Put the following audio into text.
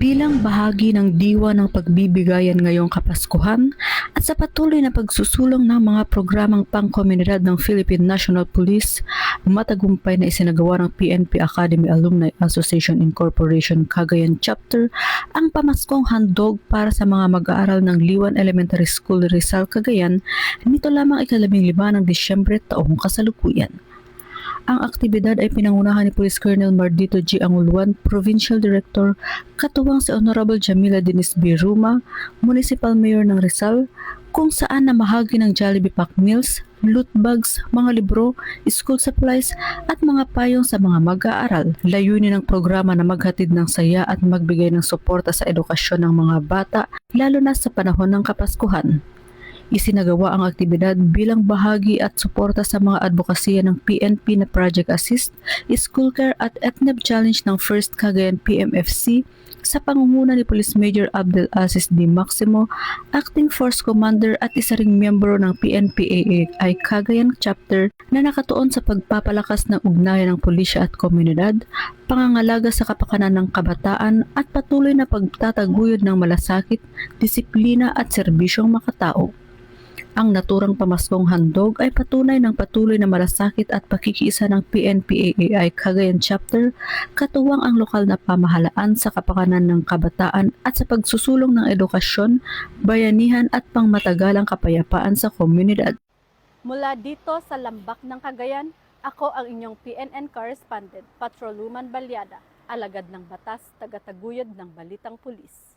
Bilang bahagi ng diwa ng pagbibigayan ngayong Kapaskuhan at sa patuloy na pagsusulong ng mga programang pangkomunidad ng Philippine National Police, matagumpay na isinagawa ng PNP Academy Alumni Association Incorporation Cagayan Chapter ang pamaskong handog para sa mga mag-aaral ng Liwan Elementary School Rizal, Cagayan nito lamang ika-15 ng Disyembre taong kasalukuyan. Ang aktibidad ay pinangunahan ni Police Colonel Mardito G. Anguluan, Provincial Director, katuwang si Honorable Jamila Denise B. Ruma, Municipal Mayor ng Rizal, kung saan namahagi ng Jollibee Pack Meals, loot bags, mga libro, school supplies at mga payong sa mga mag-aaral. Layunin ng programa na maghatid ng saya at magbigay ng suporta sa edukasyon ng mga bata, lalo na sa panahon ng Kapaskuhan. Isinagawa ang aktibidad bilang bahagi at suporta sa mga advokasya ng PNP na Project Assist, School Care at ETNEB Challenge ng First Cagayan PMFC sa pangunguna ni Police Major Abdel Aziz D. Maximo, Acting Force Commander at isa ring miyembro ng PNP-AAI Cagayan Chapter na nakatuon sa pagpapalakas ng ugnayan ng pulisya at komunidad, pangangalaga sa kapakanan ng kabataan at patuloy na pagtataguyod ng malasakit, disiplina at serbisyong makatao. Ang naturang pamaskong handog ay patunay ng patuloy na malasakit at pakikiisa ng PNP-AAI Cagayan Chapter, katuwang ang lokal na pamahalaan sa kapakanan ng kabataan at sa pagsusulong ng edukasyon, bayanihan at pangmatagalang kapayapaan sa komunidad. Mula dito sa Lambak ng Cagayan, ako ang inyong PNN correspondent, Patroluman Balyada, alagad ng batas, tagataguyod ng Balitang Pulis.